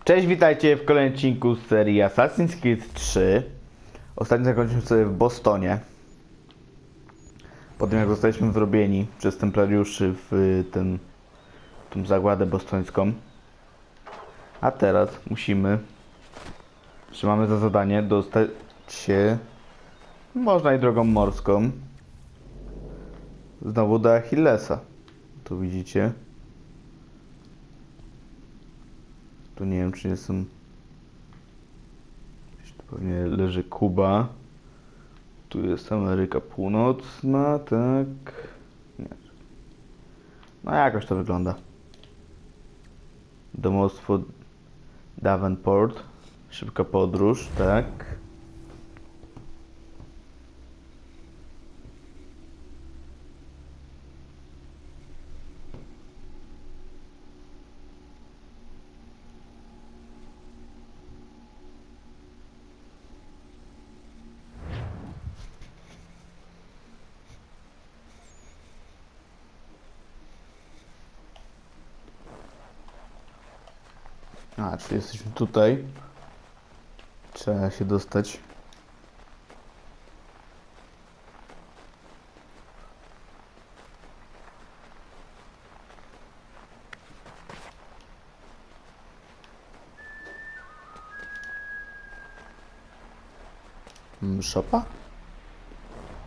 Cześć, witajcie w kolejnym odcinku z serii Assassin's Creed 3. Ostatnio zakończyliśmy sobie w Bostonie. Po tym jak zostaliśmy zrobieni przez templariuszy w tą zagładę bostońską. A teraz mamy za zadanie dostać się, można i drogą morską, znowu do Achillesa. Tu widzicie. Tu nie wiem, czy jestem... Tu pewnie leży Kuba. Tu jest Ameryka Północna, tak? Nie. No jakoś to wygląda. Domostwo Davenport. Szybka podróż, tak? A, czyli jesteśmy tutaj. Trzeba się dostać. Szopa?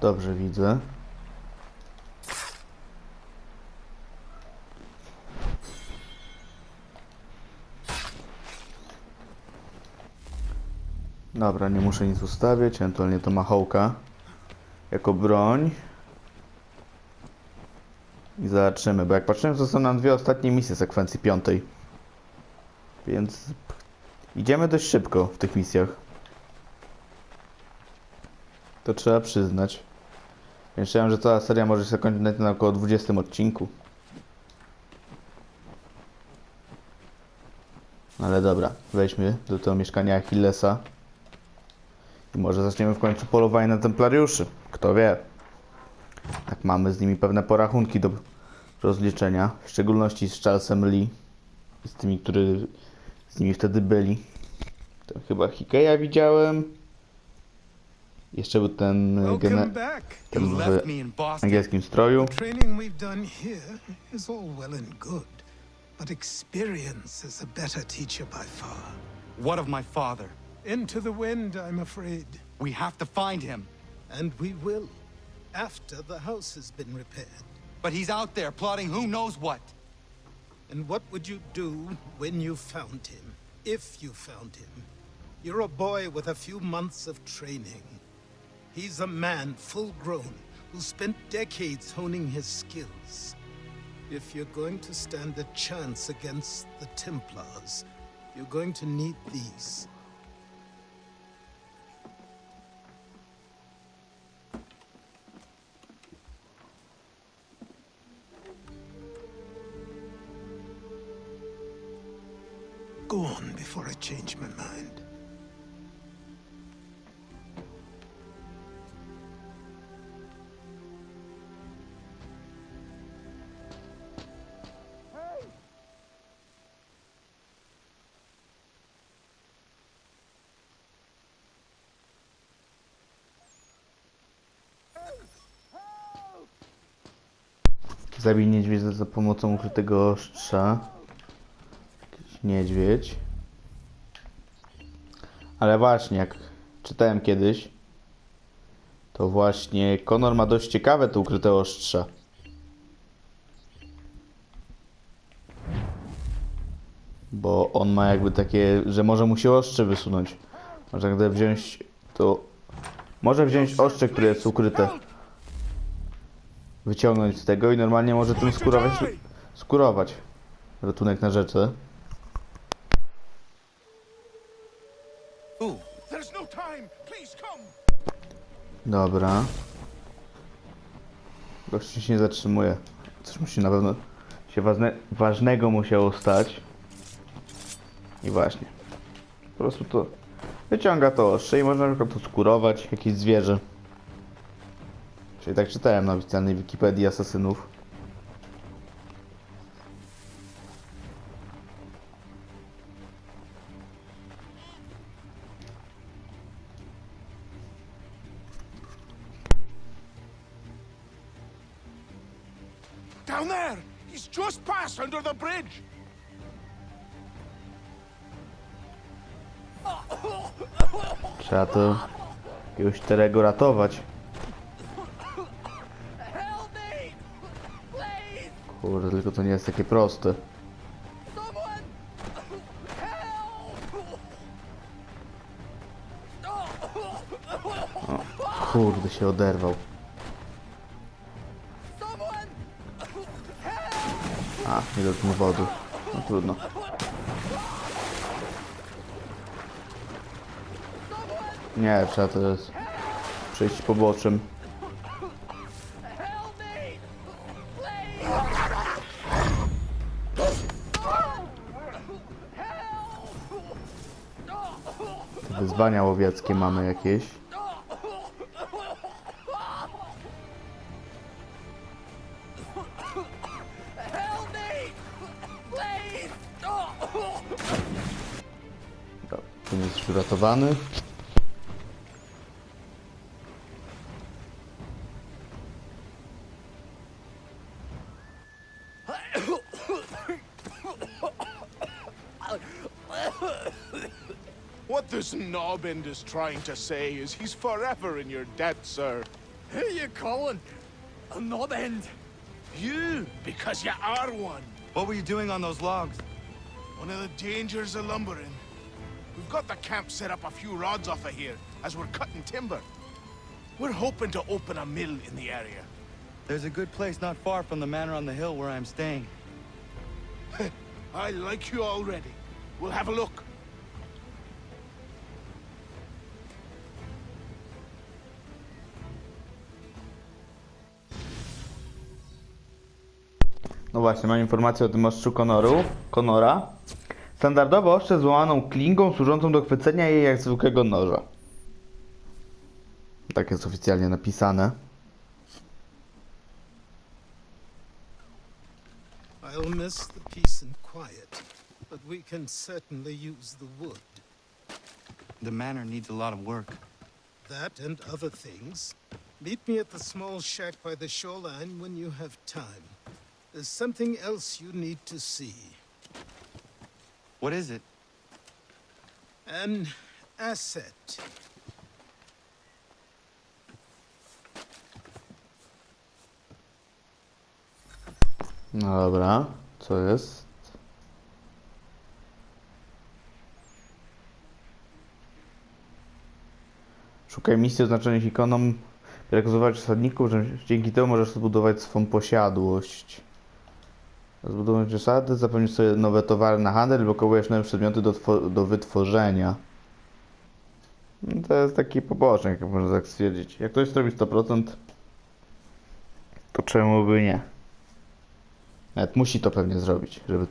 Dobrze widzę. Dobra, nie muszę nic ustawiać, ewentualnie to machołka jako broń. I zobaczymy, bo jak patrzyłem, to są nam dwie ostatnie misje sekwencji piątej. Więc idziemy dość szybko w tych misjach. To trzeba przyznać. Myślałem, że cała seria może się zakończyć na około 20 odcinku. Ale dobra, wejdźmy do tego mieszkania Achillesa. I może zaczniemy w końcu polowanie na templariuszy. Kto wie. Tak, mamy z nimi pewne porachunki do rozliczenia. W szczególności z Charlesem Lee. I z tymi, którzy z nimi wtedy byli. Tam chyba Hikeja widziałem. Jeszcze był ten w angielskim stroju. But experience is a better teacher by far. What of my father? Into the wind, I'm afraid. We have to find him. And we will, after the house has been repaired. But he's out there plotting who knows what. And what would you do when you found him? If you found him? You're a boy with a few months of training. He's a man full grown who spent decades honing his skills. If you're going to stand a chance against the Templars, you're going to need these. Go on before I change my mind. Zabij niedźwiedzia za pomocą ukrytego ostrza. Jakiś niedźwiedź. Ale właśnie, jak czytałem kiedyś, to właśnie Connor ma dość ciekawe te ukryte ostrza. Bo on ma jakby takie, że może mu się ostrze wysunąć. Może gdy wziąć to... Może wziąć ostrze, które jest ukryte. Wyciągnąć z tego i normalnie może tym skurować ratunek na rzece. Dobra. Gościu się nie zatrzymuje. Coś musi na pewno się ważnego musiało stać. I właśnie. Po prostu to wyciąga to ostrze i można na przykład to skurować, jakieś zwierzę. Czyli tak czytałem na oficjalnej Wikipedii asasynów. Down there! He's just passed under the bridge! Trzeba to jakiegoś Terego ratować. Help me! Please! Kurde, tylko to nie jest takie proste. Someone! Help! Kurde, się oderwał. Someone! A, nie dotknął wody. No trudno. Nie, trzeba teraz przejść poboczem. Help me! Te wyzwania łowieckie mamy jakieś. Help me! Please! Dobra, ten jest już uratowany. What this knobbend is trying to say is he's forever in your debt, sir. Who you calling? A knob end? You, because you are one. What were you doing on those logs? One of the dangers of lumbering. We've got the camp set up a few rods off of here, as we're cutting timber. We're hoping to open a mill in the area. There's a good place not far from the manor on the hill where I'm staying. I like you already. We'll have a look. No właśnie, mam informację o tym ostrzu Conora. Standardowo ostrze z złamaną klingą służącą do chwycenia jej jak zwykłego noża. Tak jest oficjalnie napisane. I'll miss the peace and quiet, but we can certainly use the wood. The manor needs a lot of work. That and other things. Meet me at the small shack by the shoreline when you have time. There's something else you need to see. What is it? An asset. No dobra, co jest? Szukaj misji oznaczonych ikoną, rekomendować zasadników, że dzięki temu możesz zbudować swą posiadłość. Zbudować zasady, zapewnić sobie nowe towary na handel, blokujesz nowe przedmioty do wytworzenia. No to jest taki pobocznik, jak można tak stwierdzić. Jak ktoś zrobi 100%, to czemu by nie? Nawet musi to pewnie zrobić, żeby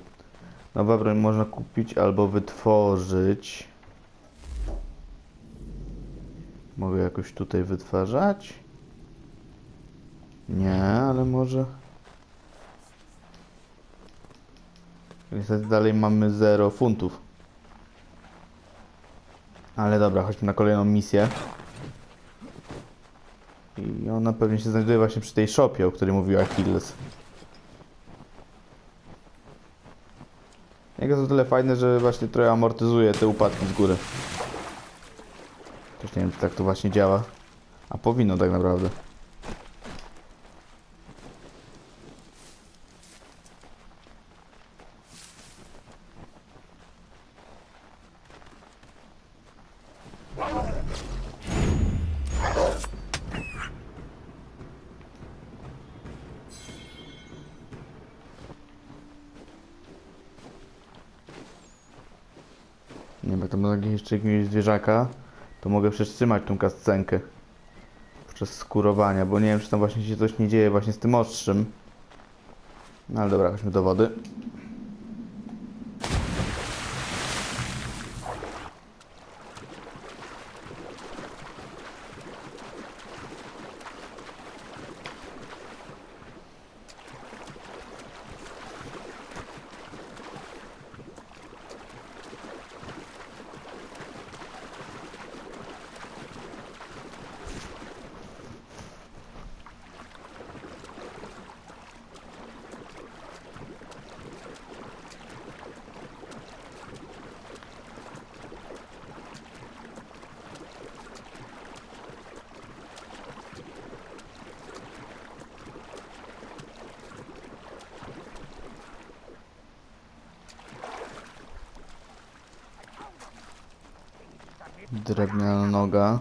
nowa broń można kupić albo wytworzyć. Mogę jakoś tutaj wytwarzać? Nie, ale może... Niestety dalej mamy 0 funtów. Ale dobra, chodźmy na kolejną misję. I ona pewnie się znajduje właśnie przy tej shopie, o której mówił Achilles. Jego jest o tyle fajne, że właśnie trochę amortyzuje te upadki z góry. Też nie wiem, czy tak to właśnie działa. A powinno tak naprawdę. Nie wiem, jak tam na jeszcze jakiegoś zwierzaka, to mogę przetrzymać tą kascenkę podczas skurowania, bo nie wiem, czy tam właśnie się coś nie dzieje właśnie z tym ostrzem. No ale dobra, chodźmy do wody. Drewniana noga.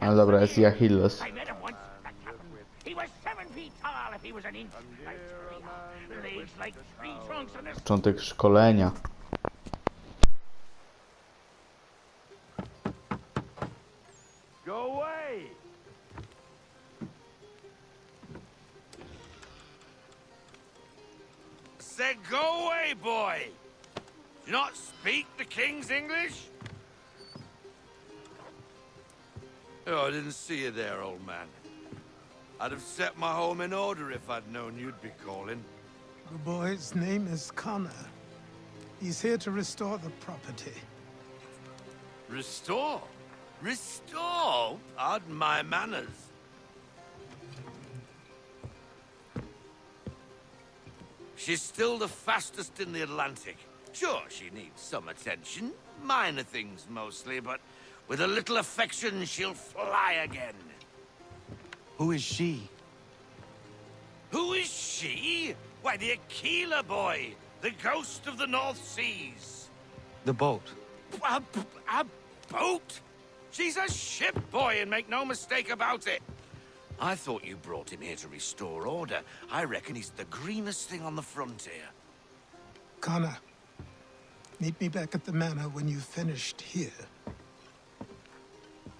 Ale dobra, jest i Achilles. Początek szkolenia. Go away! Say, go away, boy! Do you not speak the king's English? Oh, I didn't see you there, old man. I'd have set my home in order if I'd known you'd be calling. The boy's name is Connor. He's here to restore the property. Restore? Restore? Pardon my manners. She's still the fastest in the Atlantic. Sure, she needs some attention. Minor things mostly, but with a little affection, she'll fly again. Who is she? Who is she? Why, the Aquila boy, the ghost of the North Seas. The boat. A boat? She's a ship boy, and make no mistake about it. I thought you brought him here to restore order. I reckon he's the greenest thing on the frontier. Connor, meet me back at the manor when you've finished here.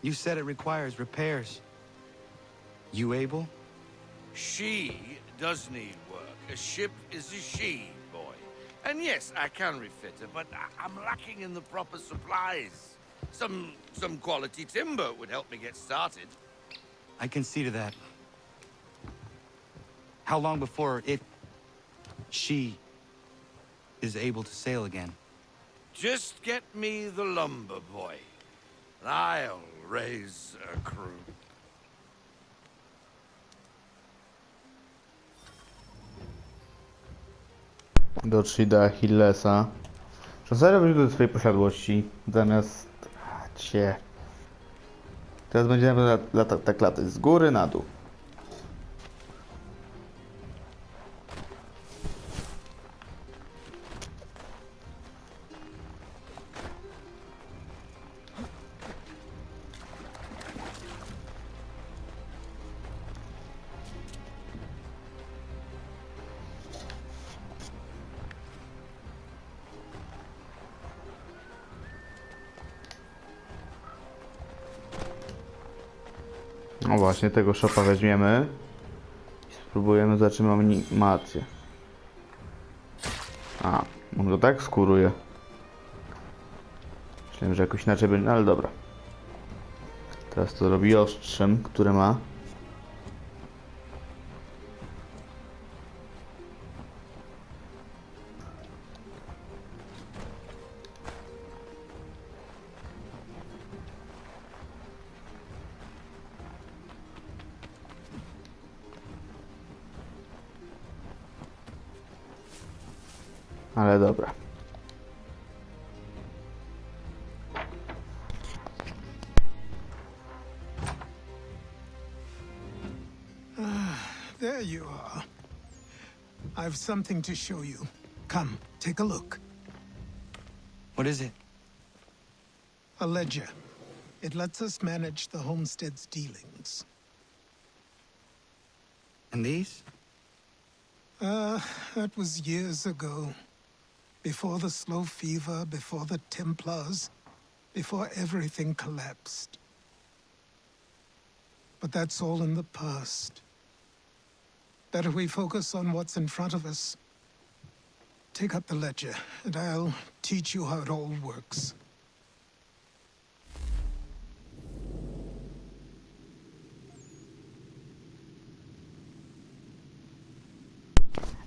You said it requires repairs. You able? She does need work. A ship is a she, boy. And yes, I can refit her, but I'm lacking in the proper supplies. Some quality timber would help me get started. I can see to that. How long before she is able to sail again? Just get me the lumber, boy. And I'll raise a crew. Doszli do Achillesa. Czy serio wrócił do swojej posiadłości zamiast... Cię. Teraz będziemy tak latać z góry na dół. No właśnie, tego szopa weźmiemy i spróbujemy, zobaczymy animację. A, on go tak skóruje. Myślałem, że jakoś inaczej będzie, no ale dobra. Teraz to robi ostrzem, które ma. Ale dobra. There you are. I've something to show you. Come, take a look. What is it? A ledger. It lets us manage the homestead's dealings. And these? That was years ago. Before the slow fever, before the Templars, before everything collapsed. But that's all in the past. Better we focus on what's in front of us. Take up the ledger, and I'll teach you how it all works.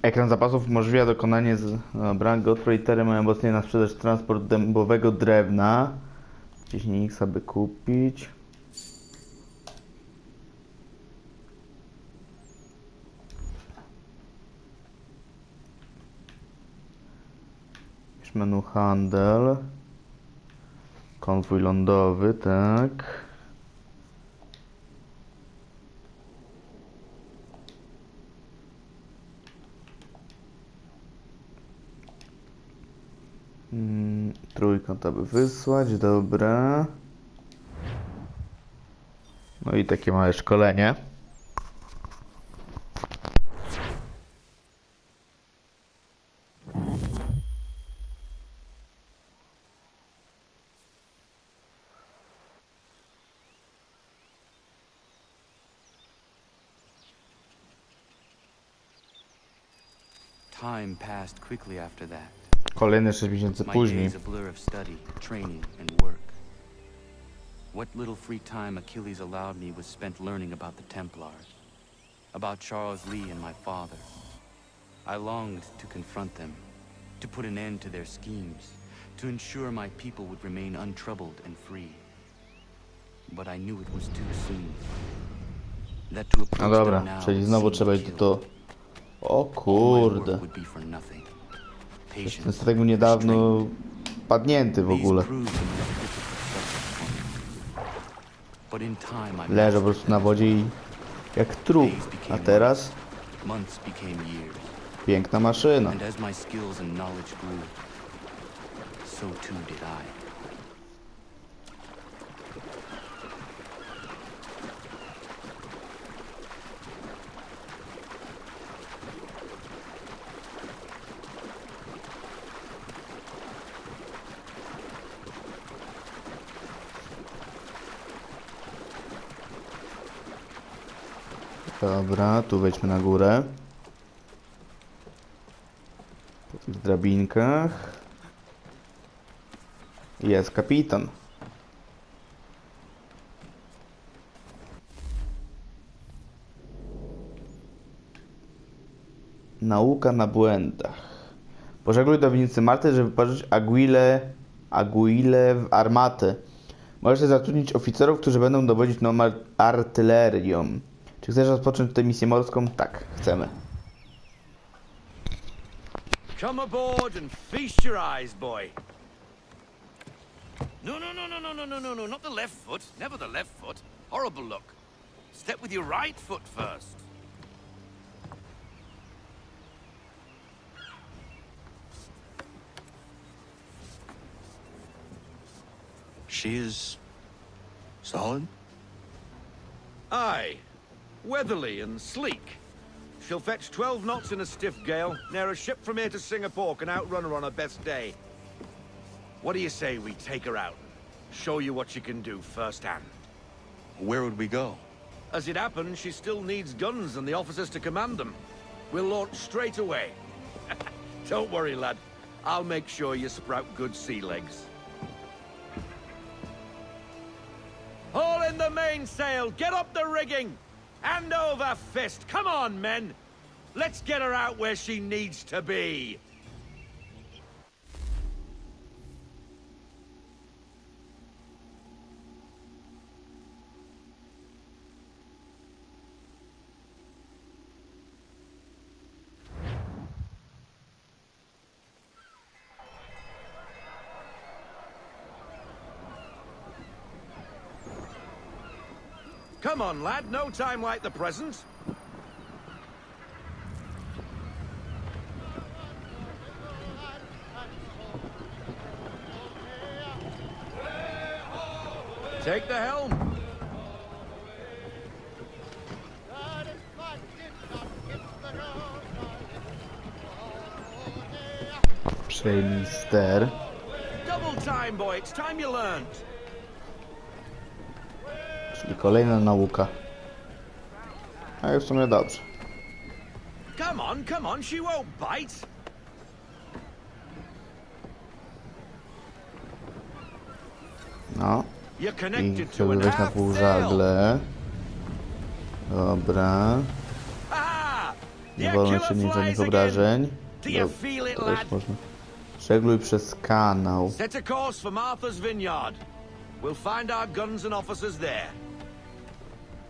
Ekran zapasów umożliwia dokonanie z... Dobra, Godfrey mają obecnie na sprzedaż transport dębowego drewna. Wciśnij X, aby kupić. Menu handel. Konwój lądowy, tak. Trójkąt, aby wysłać, dobra. No i takie małe szkolenie. Time passed quickly after that. Kolejne 6 miesięcy My później. days a blur of study, training, and work. What little free time Achilles allowed me was spent learning about the Templars, about Charles Lee and my father. I longed to confront them, to put an end to their schemes, to ensure my people would remain untroubled and free. But I knew it was too soon. That to No approach dobra, them now czyli znowu seemed trzeba iść kill. do... O All my work kurde. would be for nothing. Ten Patience, statek był niedawno padnięty w ogóle. Leżał po prostu na wodzie i jak trup. A teraz months became years, piękna maszyna. and as my skills and knowledge grew, so too did I. Dobra, tu wejdźmy na górę. Po tych drabinkach. Jest kapitan. Nauka na błędach. Pożegluj do winnicy Marty, żeby wypożyczyć Aguilę w armatę. Możesz zatrudnić oficerów, którzy będą dowodzić nową artylerią. Czy chcesz rozpocząć tę misję morską? Tak, chcemy. Come aboard and feast your eyes, boy. No, no, no, no, no, no, no, no, no, not the left foot. Never the left foot. Horrible look. Step with your right foot first. She is solid? Aye. Weatherly and sleek. She'll fetch 12 knots in a stiff gale. Ne'er a ship from here to Singapore can outrun her on her best day. What do you say we take her out? Show you what she can do firsthand. Where would we go? As it happens, she still needs guns and the officers to command them. We'll launch straight away. Don't worry, lad. I'll make sure you sprout good sea legs. Haul in the mainsail! Get up the rigging! Hand over fist! Come on, men! Let's get her out where she needs to be! Come on, lad. No time like the present. Take the helm. Przejmij ster. Double time, boy. It's time you learned. Czyli kolejna nauka. A już w sumie dobrze. Come on, she won't bite. No. You're I connected chcę to an wejść na half pół sail. żagle. Dobra. Aha! Nie The wolno Aquila się mieć żadnych flies again. obrażeń. Do you feel it, To też lad? można. Żegluj przez kanał. Set a course for Martha's Vineyard. We'll find our guns and officers there.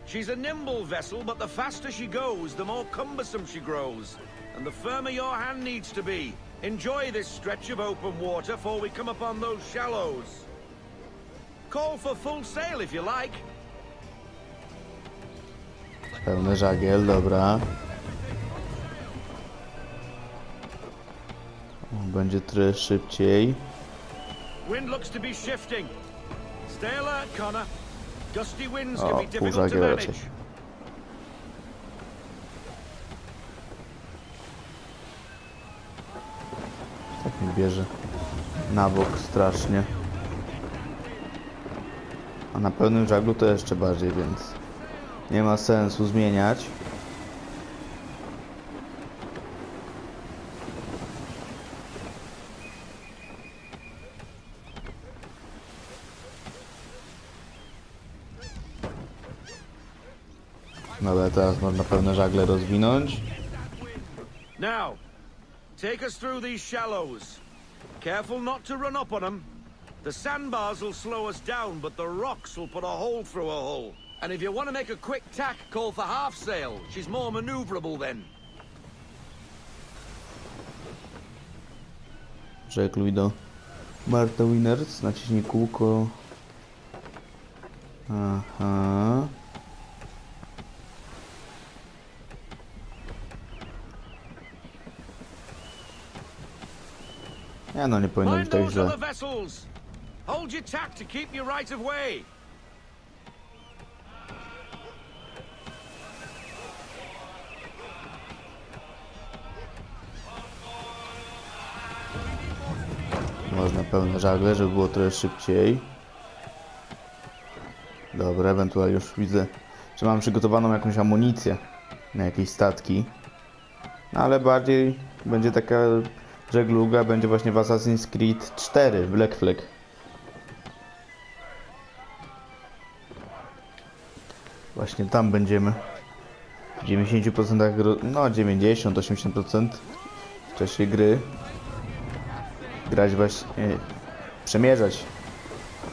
She's a nimble vessel, but the faster she goes, the more cumbersome she grows. And the firmer your hand needs to be. Enjoy this stretch of open water before we come upon those shallows. Call for full sail if you like. Pełny żagiel, dobra. O, będzie trochę szybciej. Wind looks to be shifting. Stay alert, Connor. Gusty winds O, can be difficult to półżagiel raczej. manage. Tak mi bierze na bok strasznie. A na pełnym żaglu to jeszcze bardziej, więc nie ma sensu zmieniać. No ale teraz można pełne żagle rozwinąć. Now, take us through these shallows. Careful not to run up on them. The sandbars will slow us down, but the rocks will put a hole through a hull. And if you want to make a quick tack, call for half sail. She's more maneuverable then. Żegluj do Marta Winners, naciśnij kółko. Aha. Ja no nie powinno być Mind tak those źle. other vessels. Hold your tack to keep you right of way. Można pełne żagle, żeby było trochę szybciej. Dobra, ewentualnie już widzę, że mam przygotowaną jakąś amunicję na jakieś statki. No ale bardziej będzie taka żegluga, będzie właśnie w Assassin's Creed 4, Black Flag. Właśnie tam będziemy w 90%, no 90-80% w czasie gry grać właśnie, przemierzać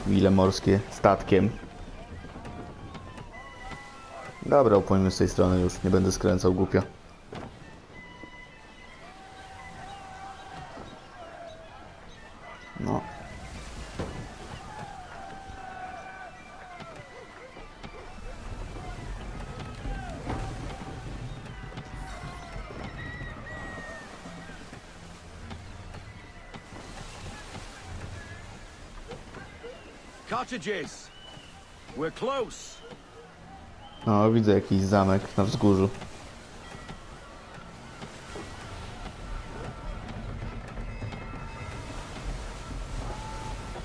mile morskie statkiem. Dobra, upłyniemy z tej strony już, nie będę skręcał głupio. No. Cottages. We're close. No, widzę jakiś zamek na wzgórzu.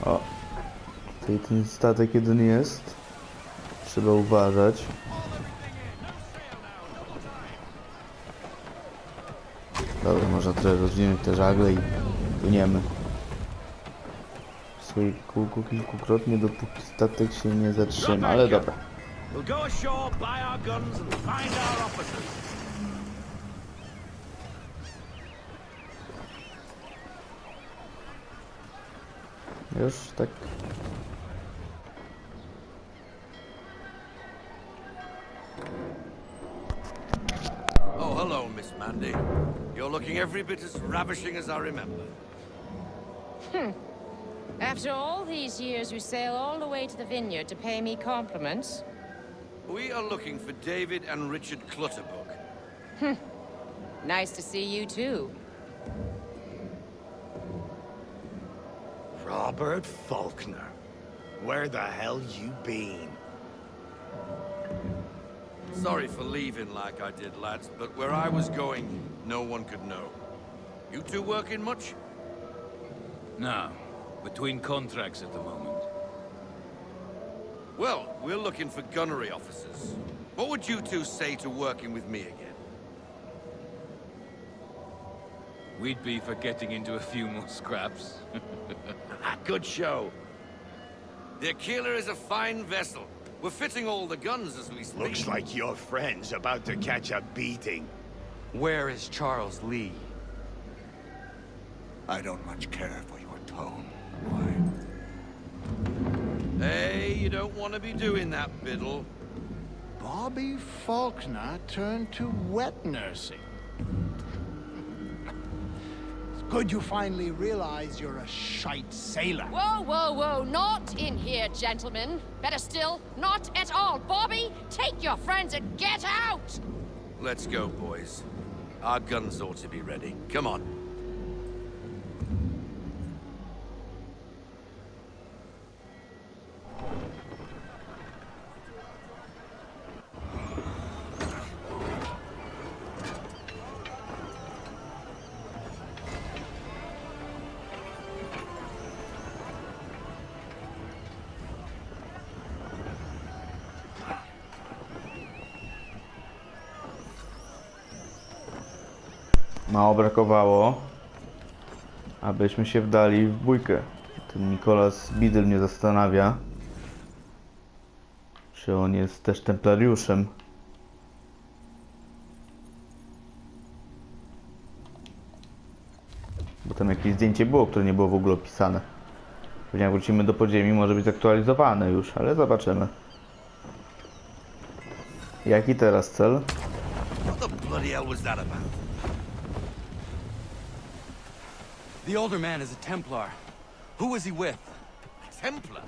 O, tutaj ten statek jeden jest. Trzeba uważać. Dobra, można trochę rozwinąć te żagle i płyniemy. Swoje kółko kilkukrotnie, dopóki statek się nie zatrzyma, ale dobra. We'll go ashore, buy our guns, and find our officers. Już tak. Oh, hello, Miss Mandy. You're looking every bit as ravishing as I remember. After all these years, you sail all the way to the vineyard to pay me compliments? We are looking for David and Richard Clutterbuck. Nice to see you, too. Robert Faulkner. Where the hell you been? Sorry for leaving like I did, lads, but where I was going, no one could know. You two working much? No, between contracts at the moment. Well, we're looking for gunnery officers. What would you two say to working with me again? We'd be for getting into a few more scraps. Good show. The Aquila is a fine vessel. We're fitting all the guns as we speak. Looks like your friend's about to catch a beating. Where is Charles Lee? I don't much care for your tone. Hey, you don't want to be doing that, Biddle. Bobby Faulkner turned to wet nursing. It's good you finally realize you're a shite sailor. Whoa, whoa, whoa, not in here, gentlemen. Better still, not at all. Bobby, take your friends and get out! Let's go, boys. Our guns ought to be ready. Come on. Mało brakowało, abyśmy się wdali w bójkę. Ten Nicholas Biddle mnie zastanawia, czy on jest też templariuszem. Bo tam jakieś zdjęcie było, które nie było w ogóle opisane. Pewnie jak wrócimy do podziemi, może być aktualizowane już, ale zobaczymy. Jaki teraz cel? What the bloody hell was that about? The older man is a Templar. Who was he with? A Templar?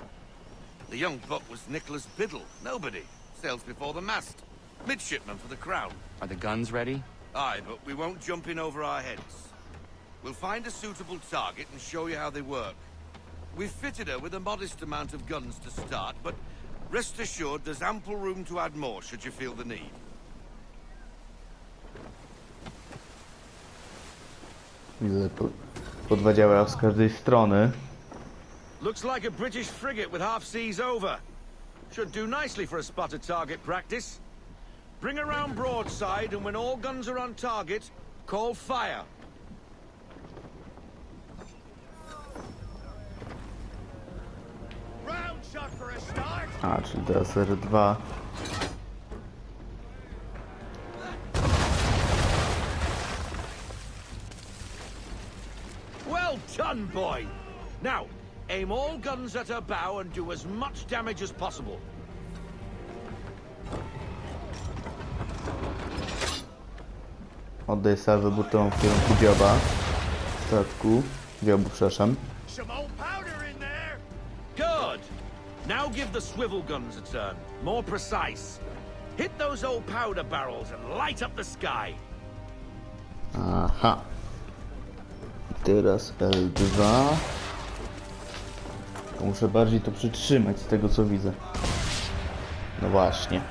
The young buck was Nicholas Biddle. Nobody. Sails before the mast. Midshipman for the crown. Are the guns ready? Aye, but we won't jump in over our heads. We'll find a suitable target and show you how they work. We've fitted her with a modest amount of guns to start, but rest assured there's ample room to add more should you feel the need. Widzę po 2 działa z każdej strony. Looks like a British frigate with half seas over. Should do nicely for a spotted target practice. Bring around broadside, and when all guns are on target, call fire. Round shot for a start. A, czyli teraz R2. Well done, boy. Now, aim all guns at her bow and do as much damage as possible. Oddaj salwę burtową w kierunku dzioba. Statku. Dziobu, przepraszam. Some old powder in there. Good. Now give the swivel guns a turn. More precise. Hit those old powder barrels and light up the sky. Aha. I teraz L2. To muszę bardziej to przytrzymać z tego co widzę. No właśnie.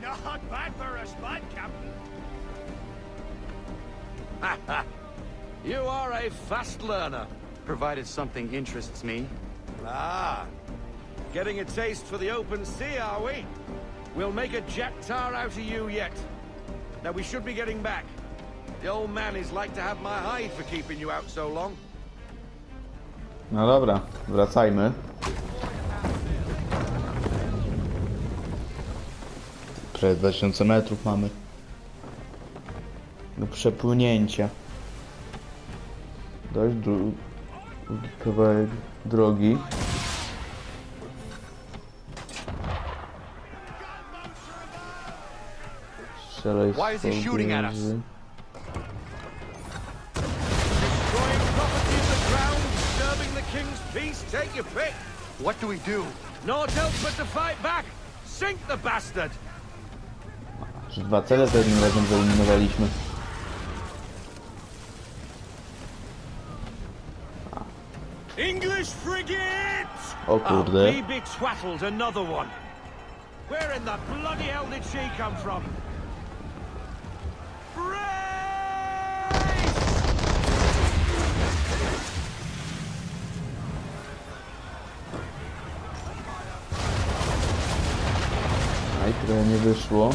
Not bad for a spot, Captain. You are a fast learner. Provided something interests me. Ah. Getting a taste for the open sea, are we? We'll make a jack tar out of you yet. Now we should be getting back. The old man is like to have my hide for keeping you out so long. No dobra, wracajmy. Prawie 2000 metrów mamy do przepłynięcia. Dość długi kawałek drogi. Strzelaj Why is he shooting at us? Destroying property of the crown, disturbing the king's peace, take your pick. What do we do? Naught else but to fight back. Sink the bastard. Czy 2 cele za jednym razem wyeliminowaliśmy? English frigate! O kurde. We be twattled, another one. Where in the bloody hell did she come from? Brace! Aj, trochę nie wyszło.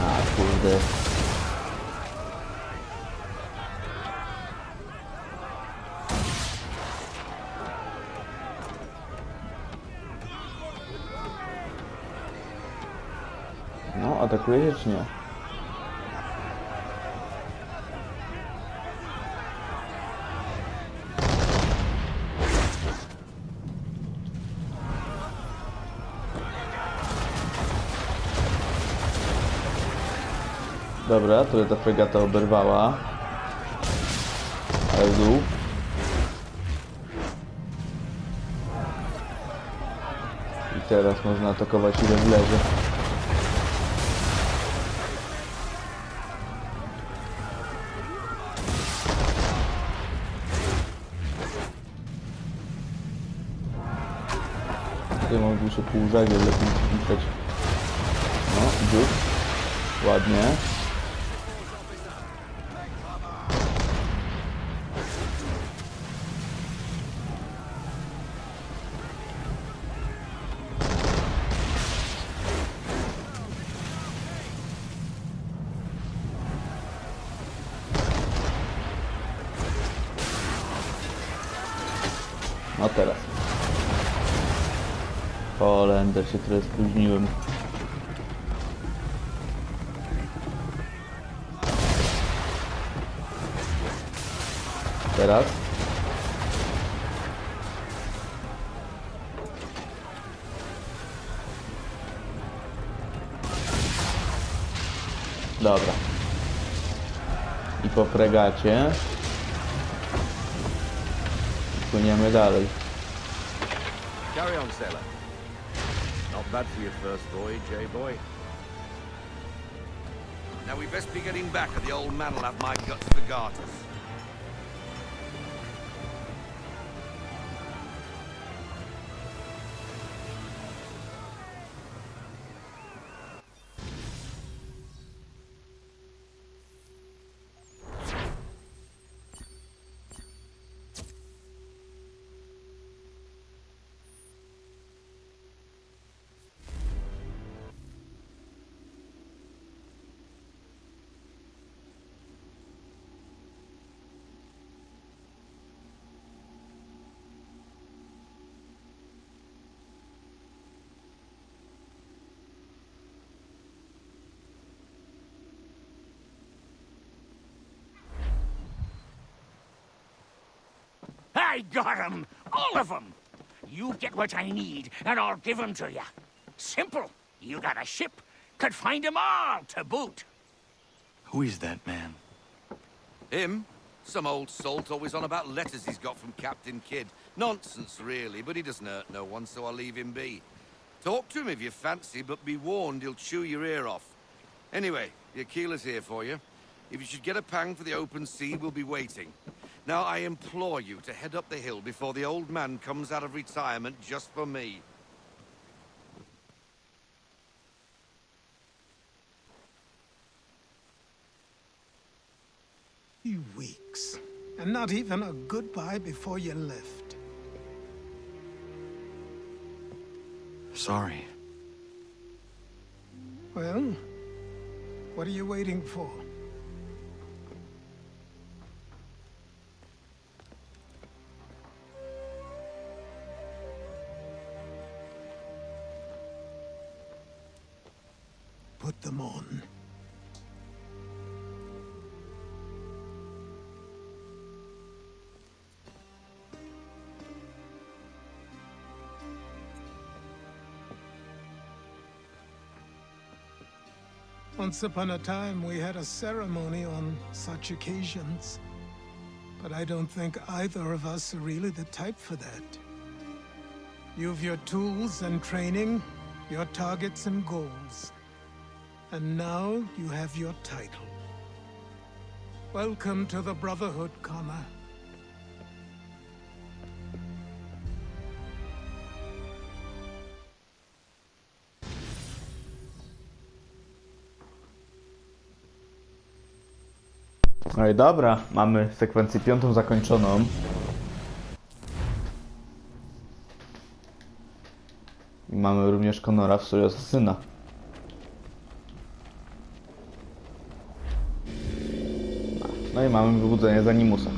A kurde. No, atakuje czy nie? Dobra, tyle ta fregata oberwała. Ale w dół. I teraz można atakować ile wlezie. Tutaj mam dłuższe półżagie, lepiej widać. No, dziób. Ładnie. No teraz. Holender, się trochę spóźniłem. Teraz. Dobra. I po fregacie płyniemy dalej. Carry on, sailor. Not bad for your first voyage, eh, boy? Now we best be getting back, or the old man will have my guts for garters. I got 'em! All of 'em! You get what I need, and I'll give 'em to you. Simple. You got a ship, could find 'em all to boot. Who is that man? Him? Some old salt always on about letters he's got from Captain Kidd. Nonsense, really, but he doesn't hurt no one, so I'll leave him be. Talk to him if you fancy, but be warned he'll chew your ear off. Anyway, the Aquila's here for you. If you should get a pang for the open sea, we'll be waiting. Now, I implore you to head up the hill before the old man comes out of retirement just for me. Weeks. And not even a goodbye before you left. Sorry. Well, what are you waiting for? Put them on. Once upon a time, we had a ceremony on such occasions. But I don't think either of us are really the type for that. You've your tools and training, your targets and goals. And now you have your title. Welcome to the Brotherhood, Connor. No i dobra, mamy sekwencję 5 zakończoną. I mamy również Connora w stroju asasyna. No i mamy wybudzenie z Animusa.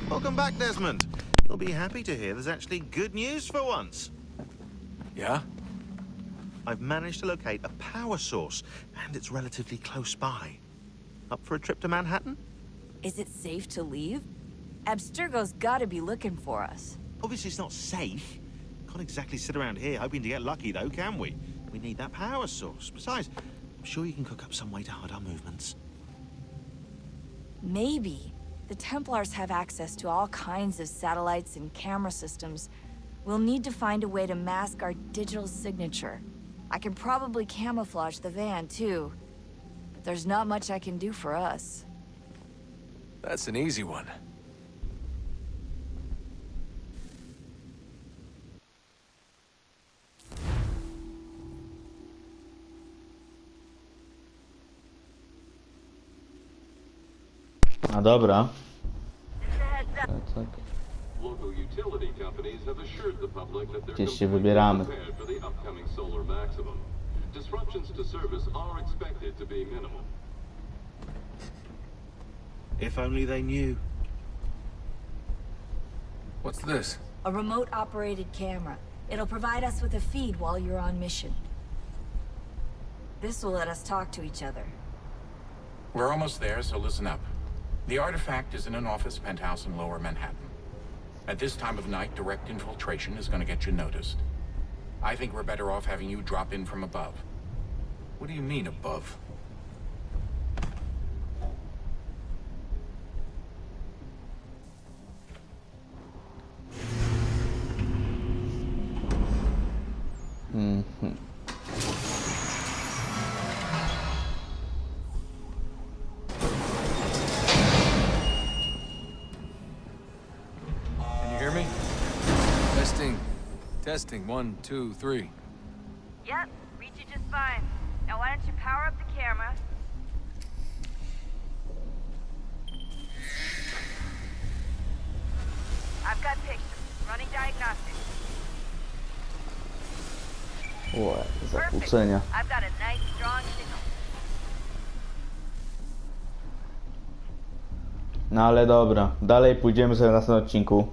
Welcome back, Desmond. You'll be happy to hear there's actually good news for once. Yeah? I've managed to locate a power source, and it's relatively close by. Up for a trip to Manhattan? Is it safe to leave? Abstergo's gotta be looking for us. Obviously it's not safe. Can't exactly sit around here hoping to get lucky, though, can we? We need that power source. Besides, I'm sure you can cook up some way to hide our movements. Maybe. The Templars have access to all kinds of satellites and camera systems. We'll need to find a way to mask our digital signature. I can probably camouflage the van, too. But there's not much I can do for us. That's an easy one. A dobra. Tak. Local utility companies have assured the public that they're Gdzieś się completely wybieramy. prepared for the upcoming solar maximum. Disruptions to service are expected to be minimal. If only they knew. What's this? A remote-operated camera. It'll provide us with a feed while you're on mission. This will let us talk to each other. We're almost there, so listen up. The artifact is in an office penthouse in Lower Manhattan. At this time of night, direct infiltration is going to get you noticed. I think we're better off having you drop in from above. What do you mean, above? Can you hear me? Testing. 1, 2, 3. Yep, reach you just fine. Now why don't you power up the camera? I've got pictures. Running diagnostics. Ue, zakłócenia. I've got a nice strong signal. No ale dobra, dalej pójdziemy sobie na następnym odcinku.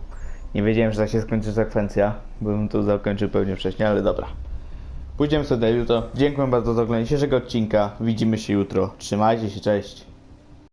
Nie wiedziałem, że tak się skończy sekwencja. Bym to zakończył pewnie wcześniej, ale dobra. Pójdziemy sobie jutro. Dziękuję bardzo za oglądanie dzisiejszego odcinka. Widzimy się jutro. Trzymajcie się, cześć.